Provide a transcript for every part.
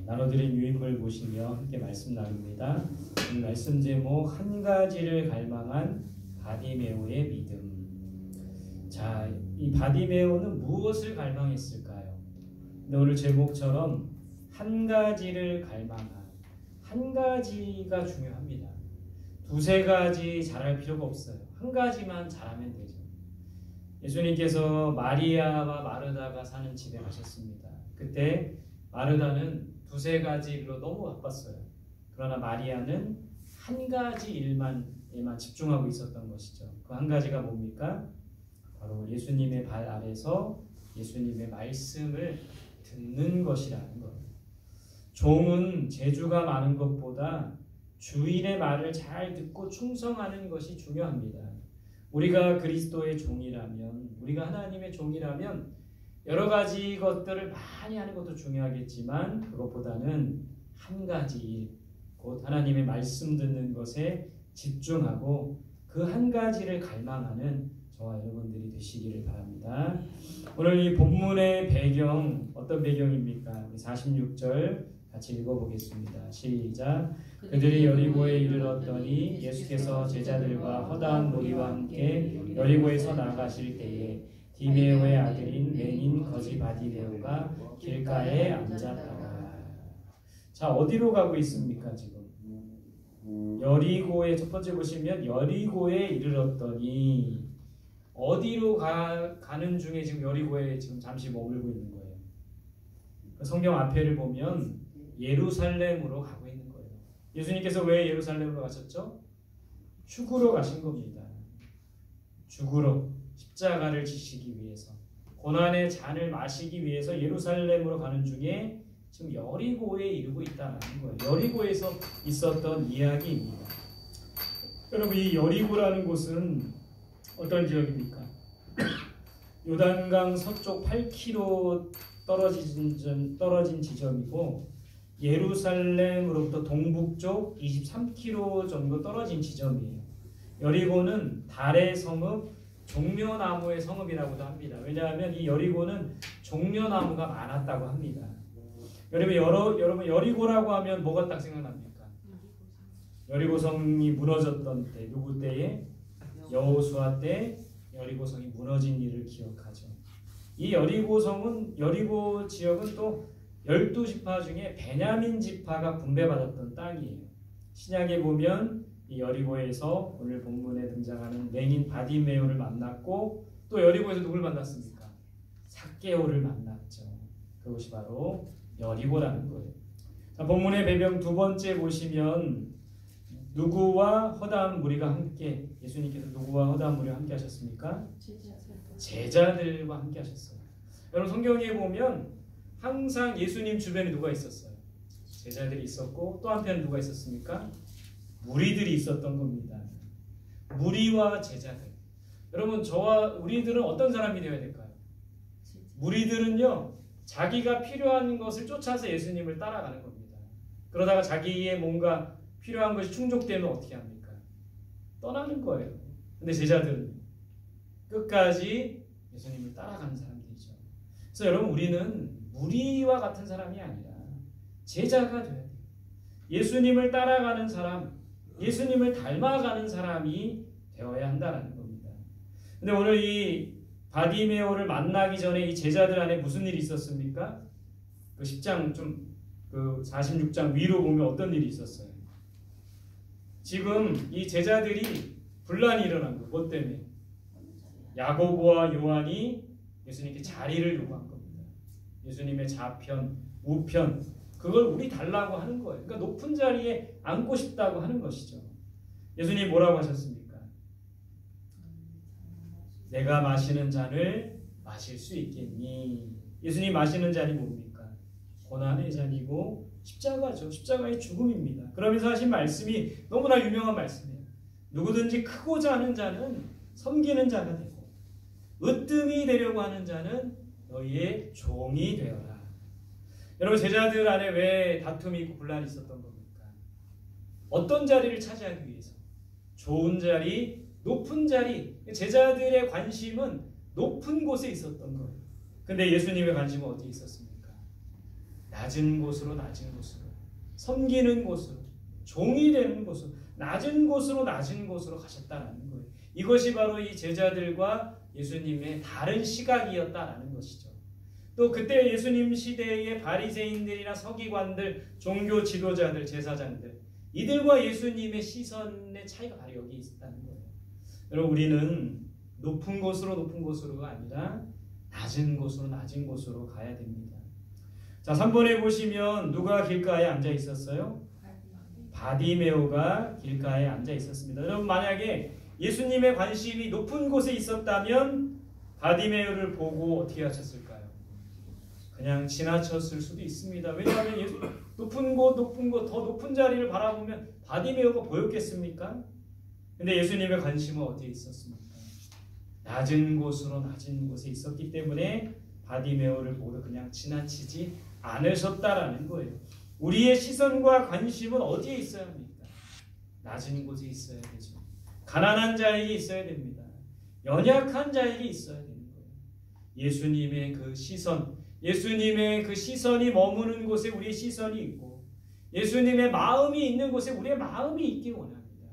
나눠드린 유익을 보시며 함께 말씀 나눕니다. 오늘 말씀 제목 한 가지를 갈망한 바디메오의 믿음. 자, 이 바디메오는 무엇을 갈망했을까요? 근데 오늘 제목처럼 한 가지를 갈망한, 한 가지가 중요합니다. 두세 가지 잘할 필요가 없어요. 한 가지만 잘하면 되죠. 예수님께서 마리아와 마르다가 사는 집에 가셨습니다. 그때 마르다는 두세 가지 일로 너무 바빴어요. 그러나 마리아는 한 가지 일만에만 집중하고 있었던 것이죠. 그 한 가지가 뭡니까? 바로 예수님의 발 아래서 예수님의 말씀을 듣는 것이라는 거예요. 종은 재주가 많은 것보다 주인의 말을 잘 듣고 충성하는 것이 중요합니다. 우리가 그리스도의 종이라면, 우리가 하나님의 종이라면 여러 가지 것들을 많이 하는 것도 중요하겠지만 그것보다는 한 가지 일, 곧 하나님의 말씀 듣는 것에 집중하고 그 한 가지를 갈망하는 저와 여러분들이 되시기를 바랍니다. 오늘 이 본문의 배경, 어떤 배경입니까? 46절 같이 읽어보겠습니다. 시작. 그들이 여리고에 이르렀더니 예수께서 제자들과 허다한 무리와 함께 여리고에서 나가실 때에 디메오의 아들인 맨인 거지 바디메오가 길가에 앉았더라. 자, 어디로 가고 있습니까 지금? 여리고에, 첫 번째 보시면 여리고에 이르렀더니, 어디로 가는 중에 지금 여리고에 지금 잠시 머물고 있는 거예요. 성경 앞에를 보면 예루살렘으로 가고 있는 거예요. 예수님께서 왜 예루살렘으로 가셨죠? 죽으러 가신 겁니다. 죽으러, 십자가를 지시기 위해서, 고난의 잔을 마시기 위해서 예루살렘으로 가는 중에 지금 여리고에 이르고 있다는 거예요. 여리고에서 있었던 이야기입니다. 여러분, 이 여리고라는 곳은 어떤 지역입니까? 요단강 서쪽 8km 떨어진 지점이고 예루살렘으로부터 동북쪽 23km 정도 떨어진 지점이에요. 여리고는 달의 성읍, 종려나무의 성읍이라고도 합니다. 왜냐하면 이 여리고는 종려나무가 많았다고 합니다. 여러분 여리고라고 하면 뭐가 딱 생각납니까? 여리고성이 무너졌던 때, 누구 때에? 여호수아 때 여리고성이 무너진 일을 기억하죠. 이 여리고 지역은 또 12지파 중에 베냐민 지파가 분배받았던 땅이에요. 신약에 보면 이 여리고에서 오늘 본문에 등장하는 맨인 바디메오를 만났고, 또 여리고에서 누굴 만났습니까? 삭개오를 만났죠. 그것이 바로 여리고라는 거예요. 자, 본문의 배경 두 번째 보시면 누구와 허다한 무리가 함께, 예수님께서 누구와 허다한 무리와 함께 하셨습니까? 제자들과 함께 하셨어요. 여러분, 성경에 보면 항상 예수님 주변에 누가 있었어요? 제자들이 있었고, 또 한편에 누가 있었습니까? 무리들이 있었던 겁니다. 무리와 제자들. 여러분, 우리들은 어떤 사람이 되어야 될까요? 무리들은요, 자기가 필요한 것을 쫓아서 예수님을 따라가는 겁니다. 그러다가 자기의 뭔가 필요한 것이 충족되면 어떻게 합니까? 떠나는 거예요. 근데 제자들은 끝까지 예수님을 따라가는 사람들이죠. 그래서 여러분, 우리는 무리와 같은 사람이 아니라 제자가 돼야 돼요. 예수님을 따라가는 사람, 예수님을 닮아가는 사람이 되어야 한다는 겁니다. 근데 오늘 이 바디메오를 만나기 전에 이 제자들 안에 무슨 일이 있었습니까? 그 10장 그 46장 위로 보면 어떤 일이 있었어요? 지금 이 제자들이 분란이 일어난 거. 뭐 때문에? 야고보와 요한이 예수님께 자리를 요구한 겁니다. 예수님의 좌편, 우편, 그걸 우리 달라고 하는 거예요. 그러니까 높은 자리에 앉고 싶다고 하는 것이죠. 예수님 뭐라고 하셨습니까? 내가 마시는 잔을 마실 수 있겠니? 예수님 마시는 잔이 뭡니까? 고난의 잔이고 십자가죠. 십자가의 죽음입니다. 그러면서 하신 말씀이 너무나 유명한 말씀이에요. 누구든지 크고자 하는 자는 섬기는 자가 되고, 으뜸이 되려고 하는 자는 너희의 종이 되어라. 여러분, 제자들 안에 왜 다툼이 있고 분란이 있었던 겁니까? 어떤 자리를 차지하기 위해서? 좋은 자리, 높은 자리. 제자들의 관심은 높은 곳에 있었던 거예요. 근데 예수님의 관심은 어디에 있었습니까? 낮은 곳으로 낮은 곳으로 섬기는 곳으로 종이 되는 곳으로 낮은 곳으로 가셨다라는 거예요. 이것이 바로 이 제자들과 예수님의 다른 시각이었다라는 것이죠. 또 그때 예수님 시대의 바리새인들이나 서기관들, 종교 지도자들, 제사장들 이들과 예수님의 시선의 차이가 바로 여기 있다는 거예요. 여러분 우리는 높은 곳으로가 아니라 낮은 곳으로 가야 됩니다. 자, 3번에 보시면 누가 길가에 앉아 있었어요? 바디메오가 길가에 앉아 있었습니다. 여러분 만약에 예수님의 관심이 높은 곳에 있었다면 바디메오를 보고 어떻게 하셨을까요? 그냥 지나쳤을 수도 있습니다. 왜냐하면 높은 곳, 더 높은 자리를 바라보면 바디메오가 보였겠습니까? 근데 예수님의 관심은 어디에 있었습니까? 낮은 곳에 있었기 때문에 바디메오를 보고 그냥 지나치지 않으셨다라는 거예요. 우리의 시선과 관심은 어디에 있어야 합니까? 낮은 곳에 있어야 되죠. 가난한 자에게 있어야 됩니다. 연약한 자에게 있어야 되는 거예요. 예수님의 그 시선이 머무는 곳에 우리의 시선이 있고 예수님의 마음이 있는 곳에 우리의 마음이 있기 원합니다.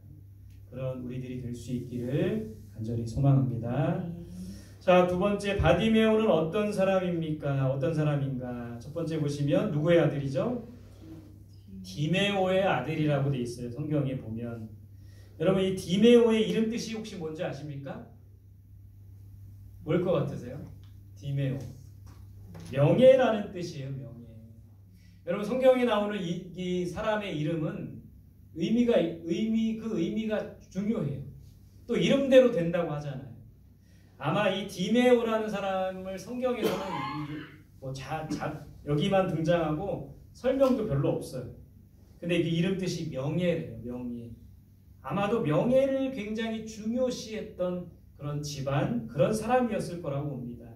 그런 우리들이 될 수 있기를 간절히 소망합니다. 자, 두 번째 바디메오는 어떤 사람입니까? 어떤 사람인가? 첫 번째 보시면 누구의 아들이죠? 디메오의 아들이라고 돼 있어요. 성경에 보면. 여러분 이 디메오의 이름 뜻이 혹시 뭔지 아십니까? 뭘 것 같으세요? 디메오. 명예라는 뜻이에요. 명예. 여러분 성경에 나오는 이 사람의 이름은 의미가 중요해요. 또 이름대로 된다고 하잖아요. 아마 이 디메오라는 사람을 성경에서는 여기만 등장하고 설명도 별로 없어요. 근데 이 이름 뜻이 명예래요. 명예. 아마도 명예를 굉장히 중요시했던 그런 집안, 그런 사람이었을 거라고 봅니다.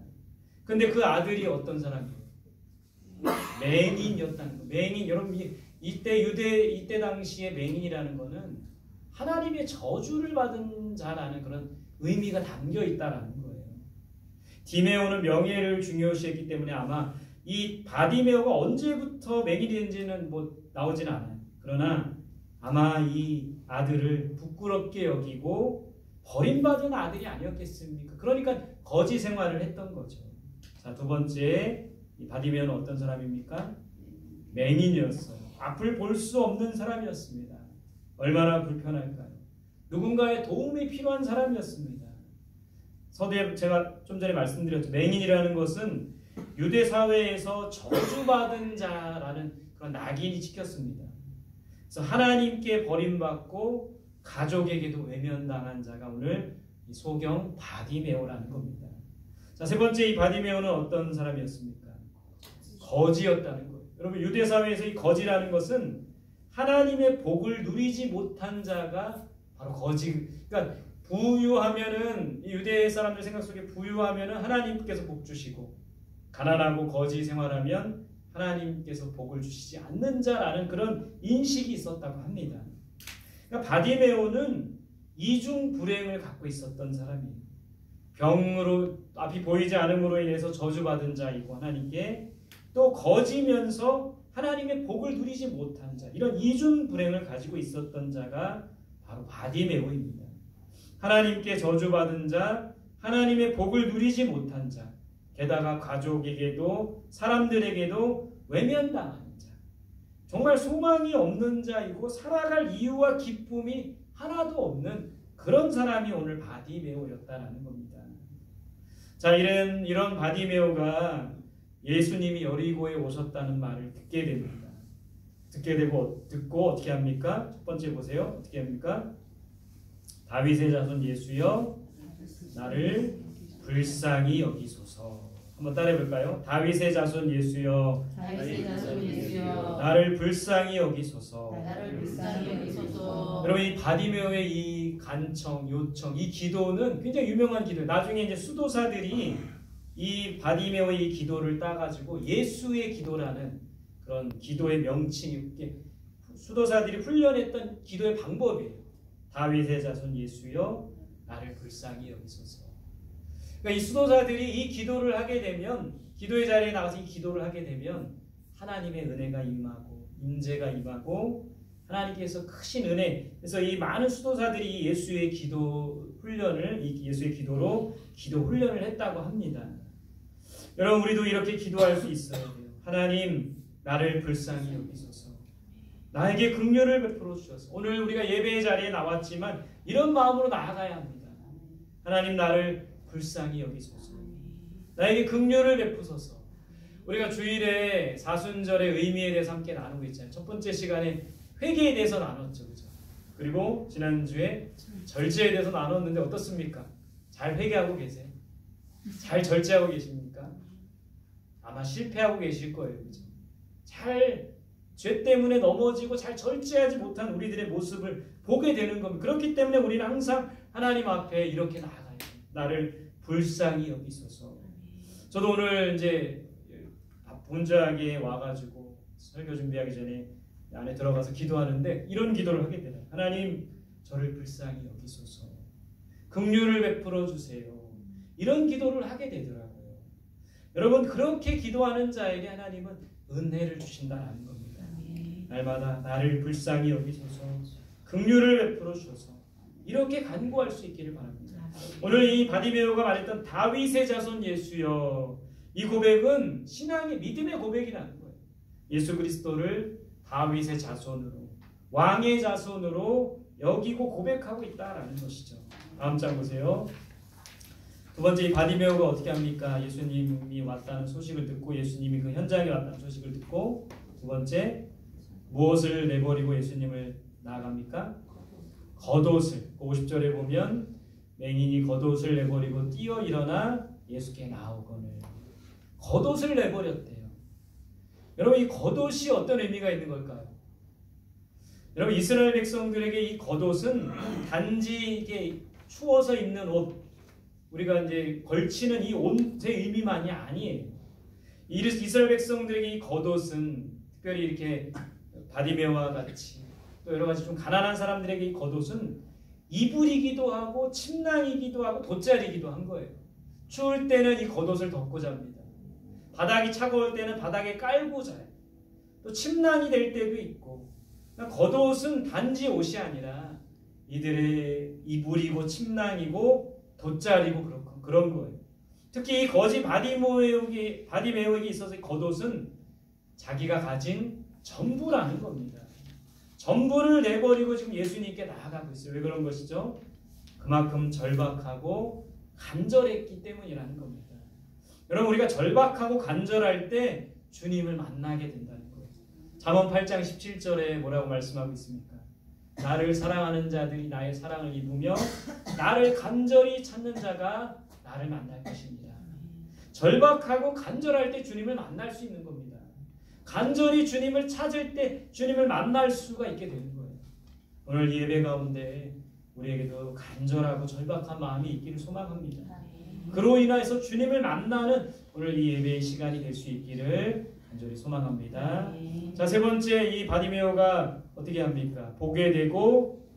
근데 그 아들이 어떤 사람이에요? 맹인이었다는 거예요. 맹인. 여러분 이때 당시에 맹인이라는 거는 하나님의 저주를 받은 자라는 그런 의미가 담겨 있다라는 거예요. 디메오는 명예를 중요시했기 때문에 아마 이 바디메오가 언제부터 맹인이 된지는 나오진 않아요. 그러나 아마 이 아들을 부끄럽게 여기고 버림받은 아들이 아니었겠습니까? 그러니까 거지 생활을 했던 거죠. 자, 두 번째 이 바디메오는 어떤 사람입니까? 맹인이었어요. 앞을 볼 수 없는 사람이었습니다. 얼마나 불편할까요? 누군가의 도움이 필요한 사람이었습니다. 서두에 제가 좀 전에 말씀드렸죠. 맹인이라는 것은 유대 사회에서 저주받은 자라는 그런 낙인이 찍혔습니다. 그래서 하나님께 버림받고 가족에게도 외면당한 자가 오늘 이 소경 바디메오라는 겁니다. 자, 세 번째 이 바디메오는 어떤 사람이었습니까? 거지였다는 거예요. 여러분 유대 사회에서 이 거지라는 것은 하나님의 복을 누리지 못한 자가 바로 거지. 그러니까 부유하면은 이 유대 사람들 생각 속에 부유하면은 하나님께서 복 주시고 가난하고 거지 생활하면 하나님께서 복을 주시지 않는 자라는 그런 인식이 있었다고 합니다. 그러니까 바디메오는 이중 불행을 갖고 있었던 사람이에요. 병으로 앞이 보이지 않음으로 인해서 저주받은 자이고 하나님께 또 거지면서 하나님의 복을 누리지 못한 자, 이런 이중 불행을 가지고 있었던 자가 바로 바디메오입니다. 하나님께 저주받은 자, 하나님의 복을 누리지 못한 자, 게다가 가족에게도 사람들에게도 외면당하는 자, 정말 소망이 없는 자이고 살아갈 이유와 기쁨이 하나도 없는 그런 사람이 오늘 바디메오였다라는 겁니다. 자, 이런 바디메오가 예수님이 여리고에 오셨다는 말을 듣게 됩니다. 듣고 어떻게 합니까? 첫 번째 보세요. 어떻게 합니까? 다윗의 자손 예수여 나를 불쌍히 여기소서. 한번 따라해 볼까요? 다윗의 자손 예수여 나를 불쌍히 여기소서. 여러분 이 바디메오의 이 간청, 요청, 이 기도는 굉장히 유명한 기도예요. 나중에 이제 수도사들이 이 바디메오의 이 기도를 따가지고 예수의 기도라는 그런 기도의 명칭이 수도사들이 훈련했던 기도의 방법이에요. 다윗의 자손 예수여 나를 불쌍히 여기소서. 그러니까 이 수도사들이 이 기도를 하게 되면 기도의 자리에 나가서 이 기도를 하게 되면 하나님의 은혜가 임하고 임재가 임하고 하나님께서 크신 은혜, 그래서 이 많은 수도사들이 예수의 기도 훈련을, 예수의 기도로 기도 훈련을 했다고 합니다. 여러분, 우리도 이렇게 기도할 수 있어야 돼요. 하나님, 나를 불쌍히 여기소서. 나에게 긍휼을 베풀어 주셔서. 오늘 우리가 예배의 자리에 나왔지만 이런 마음으로 나아가야 합니다. 하나님, 나를 불쌍히 여기소서. 나에게 긍휼을 베푸소서. 우리가 주일에 사순절의 의미에 대해서 함께 나누고 있잖아요. 첫 번째 시간에 회개에 대해서 나눴죠, 그죠? 그리고 지난주에 절제에 대해서 나눴는데 어떻습니까? 잘 회개하고 계세요? 잘 절제하고 계십니까? 아마 실패하고 계실 거예요, 그죠? 잘 죄 때문에 넘어지고 잘 절제하지 못한 우리들의 모습을 보게 되는 겁니다. 그렇기 때문에 우리는 항상 하나님 앞에 이렇게 나아가야 돼요. 나를 불쌍히 여기소서. 저도 오늘 이제 본주하게 와가지고 설교 준비하기 전에 안에 들어가서 기도하는데 이런 기도를 하게 되나요? 하나님, 저를 불쌍히 여기소서. 긍휼을 베풀어 주세요. 이런 기도를 하게 되더라고요. 여러분, 그렇게 기도하는 자에게 하나님은 은혜를 주신다는 겁니다. 날마다 나를 불쌍히 여기소서, 긍휼을 베풀어 주셔서 이렇게 간구할 수 있기를 바랍니다. 오늘 이 바디메오가 말했던 다윗의 자손 예수여, 이 고백은 신앙의 믿음의 고백이라는 거예요. 예수 그리스도를 다윗의 자손으로, 왕의 자손으로 여기고 고백하고 있다라는 것이죠. 다음 장 보세요. 두 번째, 이 바디메오가 어떻게 합니까? 예수님이 왔다는 소식을 듣고, 예수님이 그 현장에 왔다는 소식을 듣고, 두 번째, 무엇을 내버리고 예수님을 나아갑니까? 겉옷을. 50절에 보면 맹인이 겉옷을 내버리고 뛰어 일어나 예수께 나오거늘. 겉옷을 내버렸대요. 여러분, 이 겉옷이 어떤 의미가 있는 걸까요? 여러분, 이스라엘 백성들에게 이 겉옷은 단지 이게 추워서 입는 옷, 우리가 이제 걸치는 이 옷의 의미만이 아니에요. 이스라엘 백성들에게 이 겉옷은 특별히 이렇게 바디메오와 같이 또 여러 가지 좀 가난한 사람들에게 이 겉옷은 이불이기도 하고 침낭이기도 하고 돗자리이기도 한 거예요. 추울 때는 이 겉옷을 덮고 잡니다. 바닥이 차가울 때는 바닥에 깔고 자요. 또 침낭이 될 때도 있고. 그러니까 겉옷은 단지 옷이 아니라 이들의 이불이고 침낭이고 돗자리고 그런 거예요. 특히 이 거지 바디메오에게 있어서 겉옷은 자기가 가진 전부라는 겁니다. 전부를 내버리고 지금 예수님께 나아가고 있어요. 왜 그런 것이죠? 그만큼 절박하고 간절했기 때문이라는 겁니다. 여러분, 우리가 절박하고 간절할 때 주님을 만나게 된다는 거예요. 잠언 8장 17절에 뭐라고 말씀하고 있습니까? 나를 사랑하는 자들이 나의 사랑을 입으며 나를 간절히 찾는 자가 나를 만날 것입니다. 절박하고 간절할 때 주님을 만날 수 있는 겁니다. 간절히 주님을 찾을 때 주님을 만날 수가 있게 되는 거예요. 오늘 예배 가운데 우리에게도 간절하고 절박한 마음이 있기를 소망합니다. 그로 인해서 주님을 만나는 오늘 이 예배의 시간이 될 수 있기를 간절히 소망합니다. 자, 세 번째, 이 바디메오가 어떻게 합니까? 보게 되고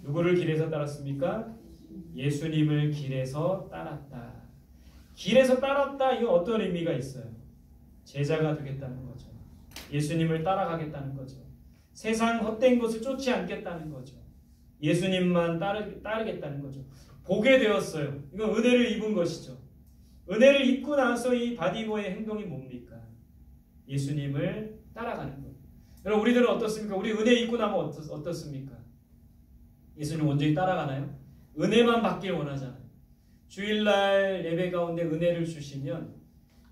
누구를 길에서 따랐습니까? 예수님을 길에서 따랐다. 길에서 따랐다, 이거 어떤 의미가 있어요? 제자가 되겠다는 거죠. 예수님을 따라가겠다는 거죠. 세상 헛된 것을 쫓지 않겠다는 거죠. 예수님만 따르겠다는 거죠. 보게 되었어요. 이건 은혜를 입은 것이죠. 은혜를 입고 나서 이 바디메오의 행동이 뭡니까? 예수님을 따라가는 거예요. 여러분, 우리들은 어떻습니까? 우리 은혜 입고 나면 어떻습니까? 예수님 온전히 따라가나요? 은혜만 받길 원하잖아요. 주일날 예배 가운데 은혜를 주시면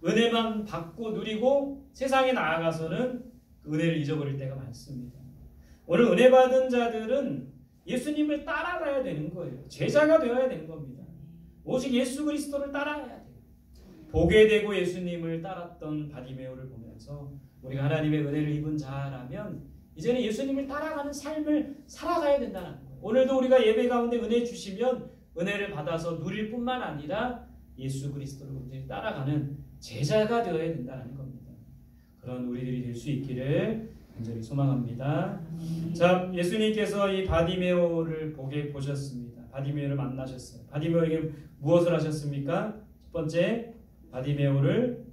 은혜만 받고 누리고 세상에 나아가서는 그 은혜를 잊어버릴 때가 많습니다. 오늘 은혜 받은 자들은 예수님을 따라가야 되는 거예요. 제자가 되어야 되는 겁니다. 오직 예수 그리스도를 따라가야 돼요. 보게 되고 예수님을 따랐던 바디메오를 보면서 우리가 하나님의 은혜를 입은 자라면 이제는 예수님을 따라가는 삶을 살아가야 된다는 거예요. 오늘도 우리가 예배 가운데 은혜 주시면 은혜를 받아서 누릴 뿐만 아니라 예수 그리스도를 온전히 따라가는 제자가 되어야 된다는 겁니다. 그런 우리들이 될 수 있기를 간절히 소망합니다. 자, 예수님께서 이 바디메오를 보셨습니다. 바디메오를 만나셨어요. 바디메오에게 무엇을 하셨습니까? 첫 번째, 바디메오를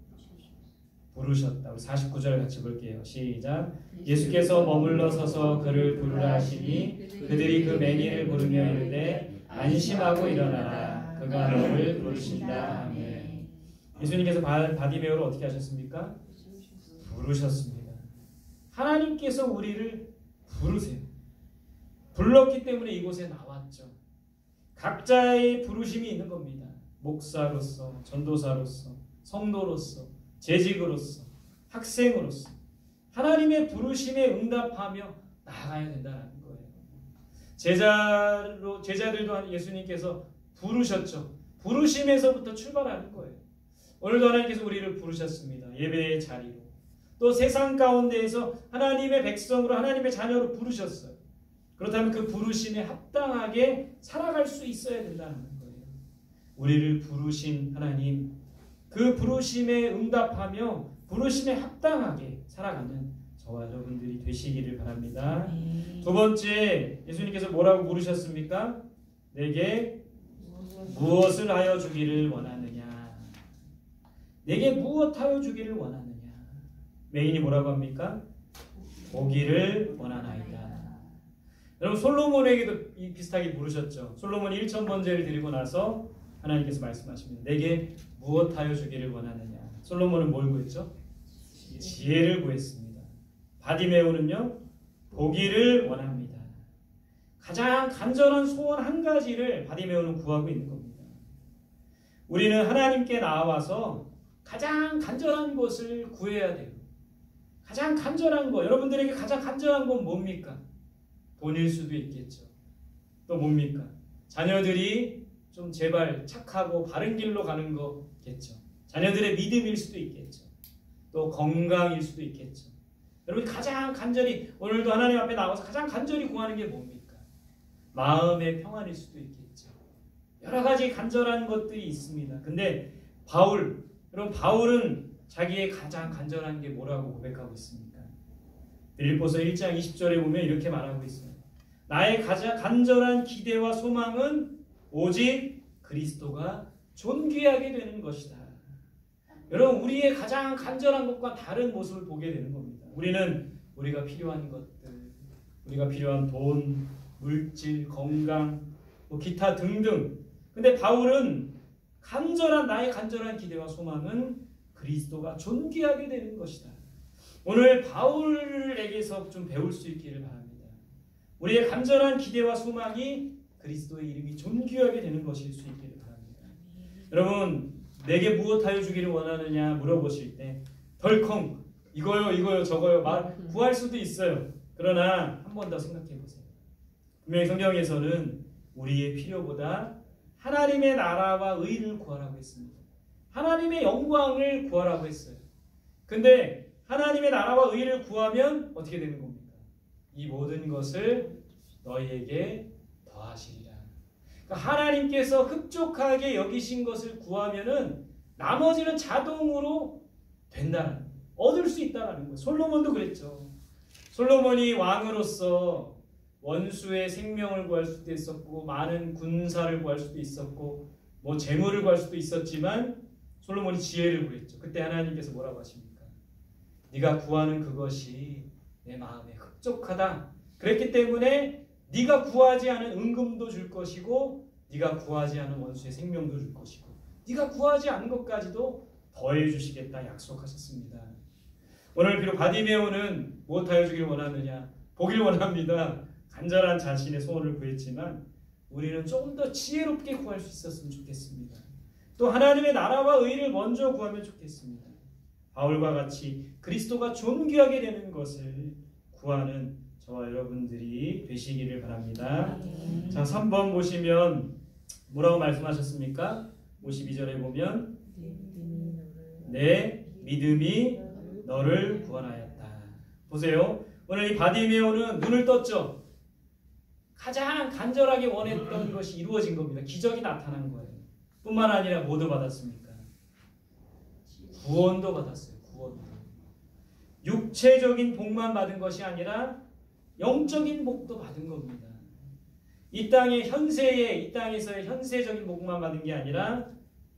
부르셨다. 우리 49절 같이 볼게요. 시작. 예수께서 머물러 서서 그를 부르라 하시니 그들이 그 맹인을 부르며 이르되 안심하고 일어나라. 그가 너를 부르신다. 아멘. 예수님께서 바디메오를 어떻게 하셨습니까? 부르셨습니다. 하나님께서 우리를 부르세요. 불렀기 때문에 이곳에 나왔죠. 각자의 부르심이 있는 겁니다. 목사로서, 전도사로서, 성도로서, 재직으로서, 학생으로서 하나님의 부르심에 응답하며 나아가야 된다는 거예요. 제자들도 예수님께서 부르셨죠. 부르심에서부터 출발하는 거예요. 오늘도 하나님께서 우리를 부르셨습니다. 예배의 자리로. 또 세상 가운데에서 하나님의 백성으로 하나님의 자녀로 부르셨어요. 그렇다면 그 부르심에 합당하게 살아갈 수 있어야 된다는 거예요. 우리를 부르신 하나님, 그 부르심에 응답하며 부르심에 합당하게 살아가는 저와 여러분들이 되시기를 바랍니다. 두 번째, 예수님께서 뭐라고 물으셨습니까? 내게 무엇을 하여 주기를 원하느냐? 내게 무엇하여 주기를 원하느냐? 맹인이 뭐라고 합니까? 보기를 원하나이다. 여러분 솔로몬에게도 비슷하게 물으셨죠. 솔로몬이 1000번제를 드리고 나서 하나님께서 말씀하십니다. 내게 무엇하여 주기를 원하느냐? 솔로몬은 뭘 구했죠? 지혜를 구했습니다. 바디메오는요, 보기를 원합니다. 가장 간절한 소원 한 가지를 바디메오는 구하고 있는 겁니다. 우리는 하나님께 나와서 가장 간절한 것을 구해야 돼요. 가장 간절한 거, 여러분들에게 가장 간절한 건 뭡니까? 돈일 수도 있겠죠. 또 뭡니까? 자녀들이 좀 제발 착하고 바른 길로 가는 거겠죠. 자녀들의 믿음일 수도 있겠죠. 또 건강일 수도 있겠죠. 여러분 가장 간절히 오늘도 하나님 앞에 나와서 가장 간절히 구하는 게 뭡니까? 마음의 평안일 수도 있겠죠. 여러 가지 간절한 것들이 있습니다. 근데 여러분 바울은 자기의 가장 간절한 게 뭐라고 고백하고 있습니까? 빌립보서 1장 20절에 보면 이렇게 말하고 있어요. 나의 가장 간절한 기대와 소망은 오직 그리스도가 존귀하게 되는 것이다. 여러분 우리의 가장 간절한 것과 다른 모습을 보게 되는 겁니다. 우리는 우리가 필요한 것들, 우리가 필요한 돈, 물질, 건강, 기타 등등. 근데 바울은 나의 간절한 기대와 소망은 그리스도가 존귀하게 되는 것이다. 오늘 바울에게서 좀 배울 수 있기를 바랍니다. 우리의 간절한 기대와 소망이 그리스도의 이름이 존귀하게 되는 것일 수 있기를 바랍니다. 여러분 내게 무엇하여 주기를 원하느냐 물어보실 때 덜컹 이거요 저거요 구할 수도 있어요. 그러나 한 번 더 생각해 보세요. 분명히 성경에서는 우리의 필요보다 하나님의 나라와 의를 구하라고 했습니다. 하나님의 영광을 구하라고 했어요. 근데 하나님의 나라와 의를 구하면 어떻게 되는 겁니까? 이 모든 것을 너희에게 더하시리라. 그러니까 하나님께서 흡족하게 여기신 것을 구하면은 나머지는 자동으로 된다는, 얻을 수 있다는 거예요. 솔로몬도 그랬죠. 솔로몬이 왕으로서 원수의 생명을 구할 수도 있었고 많은 군사를 구할 수도 있었고 재물을 구할 수도 있었지만 솔로몬이 지혜를 구했죠. 그때 하나님께서 뭐라고 하십니까? 네가 구하는 그것이 내 마음에 흡족하다. 그랬기 때문에 네가 구하지 않은 은금도 줄 것이고 네가 구하지 않은 원수의 생명도 줄 것이고 네가 구하지 않은 것까지도 더해 주시겠다 약속하셨습니다. 오늘 비록 바디메오는 무엇하여 주길 원하느냐? 보길 원합니다. 간절한 자신의 소원을 구했지만 우리는 조금 더 지혜롭게 구할 수 있었으면 좋겠습니다. 또 하나님의 나라와 의를 먼저 구하면 좋겠습니다. 바울과 같이 그리스도가 존귀하게 되는 것을 구하는 저와 여러분들이 되시기를 바랍니다. 자, 3번 보시면 뭐라고 말씀하셨습니까? 52절에 보면 내 믿음이 너를 구원하였다. 보세요. 오늘 이 바디메오는 눈을 떴죠. 가장 간절하게 원했던 것이 이루어진 겁니다. 기적이 나타난 거예요. 뿐만 아니라 뭐도 받았습니까? 구원도 받았어요. 구원도. 육체적인 복만 받은 것이 아니라 영적인 복도 받은 겁니다. 이 땅에서의 현세적인 복만 받은 게 아니라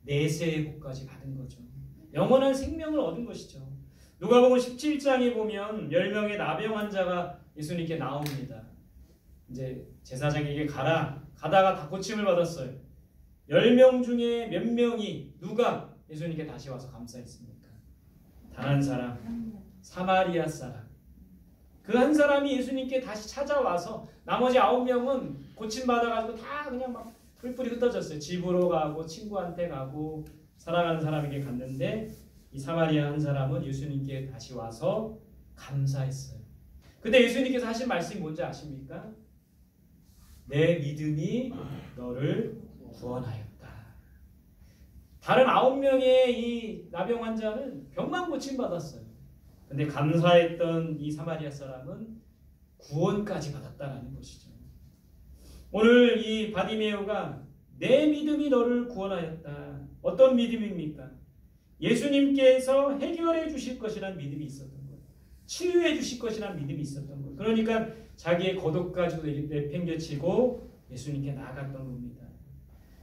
내세의 복까지 받은 거죠. 영원한 생명을 얻은 것이죠. 누가복음 17장에 보면 10명의 나병 환자가 예수님께 나옵니다. 이제 제사장에게 가다가 다 고침을 받았어요. 10명 중에 몇 명이 누가 예수님께 다시 와서 감사했습니까? 단 한 사람, 사마리아 사람. 그 한 사람이 예수님께 다시 찾아와서 나머지 9명은 고침받아가지고 다 그냥 막 뿔뿔이 흩어졌어요. 집으로 가고 친구한테 가고 사랑하는 사람에게 갔는데 이 사마리아 한 사람은 예수님께 다시 와서 감사했어요. 근데 예수님께서 하신 말씀이 뭔지 아십니까? 내 믿음이 너를 구원하였다. 다른 9명의 이 나병 환자는 병만 고침받았어요. 근데 감사했던 이 사마리아 사람은 구원까지 받았다는 것이죠. 오늘 이 바디메오가 내 믿음이 너를 구원하였다. 어떤 믿음입니까? 예수님께서 해결해 주실 것이라는 믿음이 있었던 거예요. 치유해 주실 것이라는 믿음이 있었던 거예요. 그러니까 자기의 거독까지도 내팽개치고 예수님께 나아갔던 겁니다.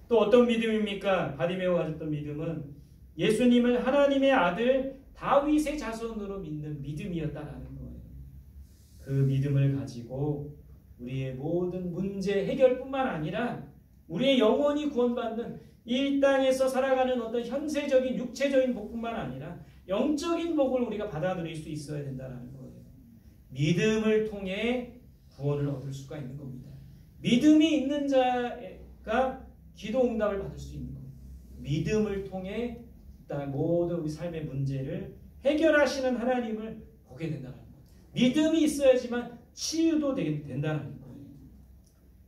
또 어떤 믿음입니까? 바디메오가 가졌던 믿음은 예수님을 하나님의 아들 다윗의 자손으로 믿는 믿음이었다라는 거예요. 그 믿음을 가지고 우리의 모든 문제 해결뿐만 아니라 우리의 영혼이 구원받는 이 땅에서 살아가는 어떤 현세적인 육체적인 복뿐만 아니라 영적인 복을 우리가 받아 누릴 수 있어야 된다는 거예요. 믿음을 통해 구원을 얻을 수가 있는 겁니다. 믿음이 있는 자가 기도 응답을 받을 수 있는 겁니다. 믿음을 통해 모든 우리 삶의 문제를 해결하시는 하나님을 보게 된다는 거예요. 믿음이 있어야지만 치유도 된다는 거예요.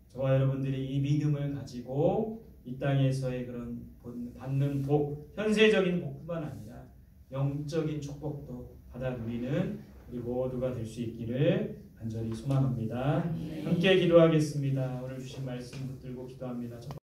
저와 여러분들이 이 믿음을 가지고 이 땅에서의 그런 받는 복, 현세적인 복뿐만 아니라 영적인 축복도 받아 누리는 우리 모두가 될 수 있기를 간절히 소망합니다. 함께 기도하겠습니다. 오늘 주신 말씀 붙들고 기도합니다.